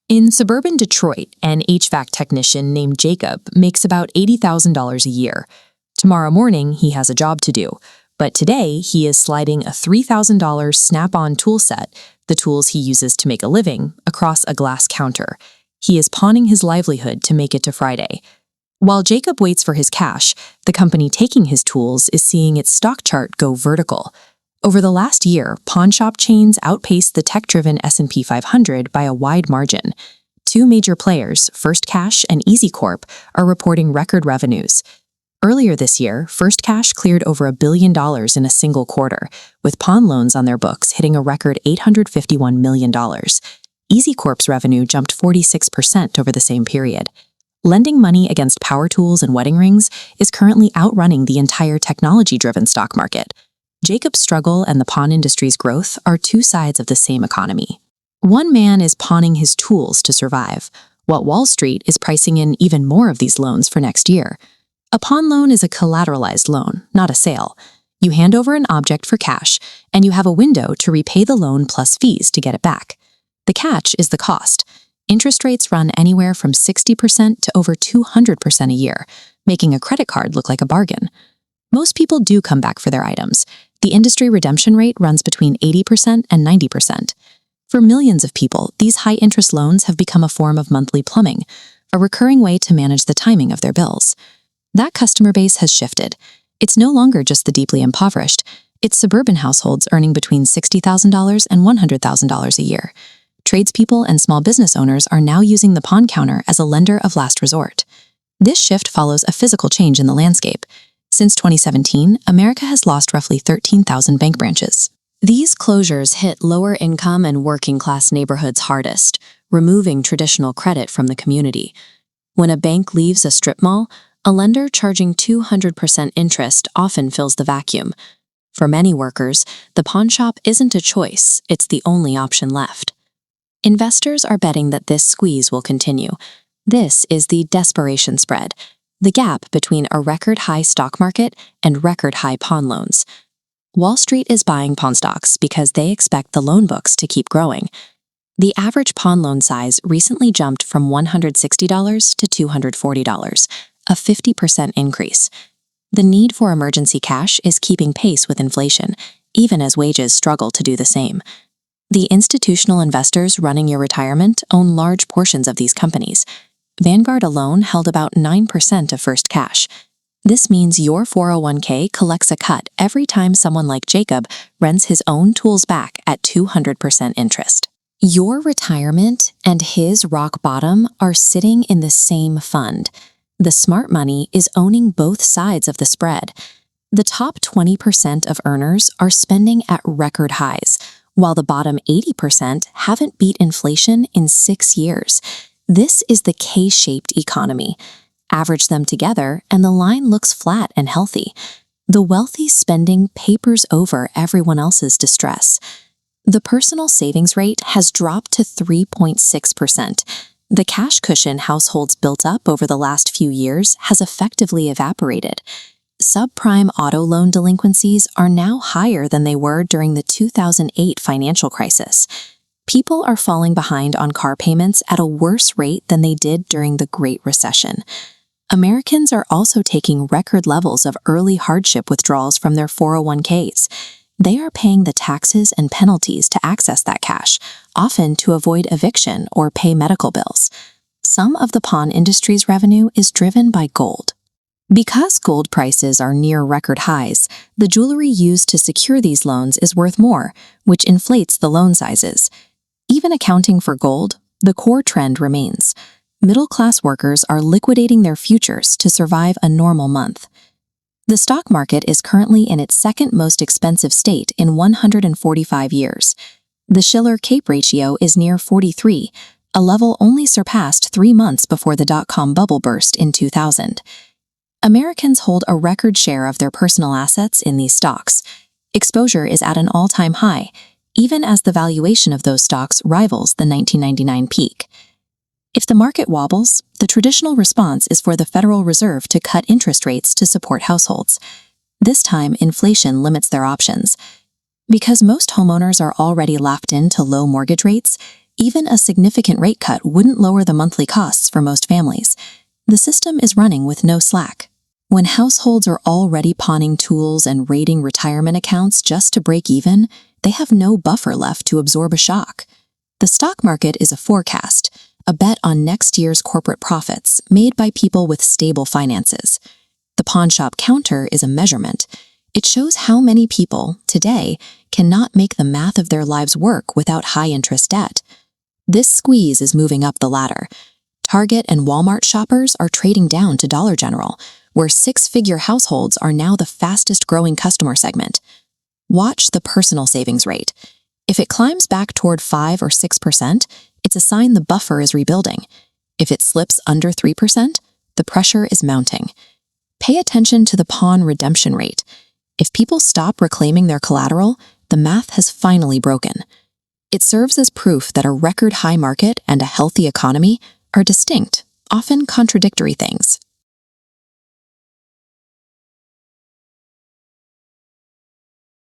In suburban Detroit, an HVAC technician named Jacob makes about $80,000 a year. Tomorrow morning, he has a job to do, but today he is sliding a $3,000 Snap-on tool set, the tools he uses to make a living, across a glass counter. He is pawning his livelihood to make it to Friday. While Jacob waits for his cash, the company taking his tools is seeing its stock chart go vertical. Over the last year, pawnshop chains outpaced the tech-driven S&P 500 by a wide margin. Two major players, First Cash and Easy Corp, are reporting record revenues. Earlier this year, First Cash cleared over $1 billion in a single quarter, with pawn loans on their books hitting a record $851 million. Easy Corp's revenue jumped 46% over the same period. Lending money against power tools and wedding rings is currently outrunning the entire technology-driven stock market. Jacob's struggle and the pawn industry's growth are two sides of the same economy. One man is pawning his tools to survive, while Wall Street is pricing in even more of these loans for next year. A pawn loan is a collateralized loan, not a sale. You hand over an object for cash, and you have a window to repay the loan plus fees to get it back. The catch is the cost. Interest rates run anywhere from 60% to over 200% a year, making a credit card look like a bargain. Most people do come back for their items. The industry redemption rate runs between 80% and 90%. For millions of people, these high-interest loans have become a form of monthly plumbing, a recurring way to manage the timing of their bills. That customer base has shifted. It's no longer just the deeply impoverished. It's suburban households earning between $60,000 and $100,000 a year. Tradespeople and small business owners are now using the pawn counter as a lender of last resort. This shift follows a physical change in the landscape. Since 2017, America has lost roughly 13,000 bank branches. These closures hit lower-income and working-class neighborhoods hardest, removing traditional credit from the community. When a bank leaves a strip mall, a lender charging 200% interest often fills the vacuum. For many workers, the pawnshop isn't a choice, it's the only option left. Investors are betting that this squeeze will continue. This is the desperation spread, the gap between a record-high stock market and record-high pawn loans. Wall Street is buying pawn stocks because they expect the loan books to keep growing. The average pawn loan size recently jumped from $160 to $240, a 50% increase. The need for emergency cash is keeping pace with inflation, even as wages struggle to do the same. The institutional investors running your retirement own large portions of these companies. Vanguard alone held about 9% of First Cash. This means your 401k collects a cut every time someone like Jacob rents his own tools back at 200% interest. Your retirement and his rock bottom are sitting in the same fund. The smart money is owning both sides of the spread. The top 20% of earners are spending at record highs, while the bottom 80% haven't beat inflation in 6 years. This is the K-shaped economy. Average them together, and the line looks flat and healthy. The wealthy spending papers over everyone else's distress. The personal savings rate has dropped to 3.6%. The cash cushion households built up over the last few years has effectively evaporated. Subprime auto loan delinquencies are now higher than they were during the 2008 financial crisis. People are falling behind on car payments at a worse rate than they did during the Great Recession. Americans are also taking record levels of early hardship withdrawals from their 401ks. They are paying the taxes and penalties to access that cash, often to avoid eviction or pay medical bills. Some of the pawn industry's revenue is driven by gold. Because gold prices are near record highs, the jewelry used to secure these loans is worth more, which inflates the loan sizes. Even accounting for gold, the core trend remains. Middle-class workers are liquidating their futures to survive a normal month. The stock market is currently in its second most expensive state in 145 years. The Shiller-Cape ratio is near 43, a level only surpassed 3 months before the dot-com bubble burst in 2000. Americans hold a record share of their personal assets in these stocks. Exposure is at an all-time high, even as the valuation of those stocks rivals the 1999 peak. If the market wobbles, the traditional response is for the Federal Reserve to cut interest rates to support households. This time, inflation limits their options. Because most homeowners are already locked into low mortgage rates, Even a significant rate cut wouldn't lower the monthly costs for most families. The system is running with no slack. When households are already pawning tools and raiding retirement accounts just to break even, they have no buffer left to absorb a shock. The stock market is a forecast, a bet on next year's corporate profits made by people with stable finances. The pawnshop counter is a measurement. It shows how many people, today, cannot make the math of their lives work without high-interest debt. This squeeze is moving up the ladder. Target and Walmart shoppers are trading down to Dollar General, where six-figure households are now the fastest-growing customer segment. Watch the personal savings rate. If it climbs back toward 5 or 6%, it's a sign the buffer is rebuilding. If it slips under 3%, the pressure is mounting. Pay attention to the pawn redemption rate. If people stop reclaiming their collateral, the math has finally broken. It serves as proof that a record high market and a healthy economy are distinct, often contradictory things.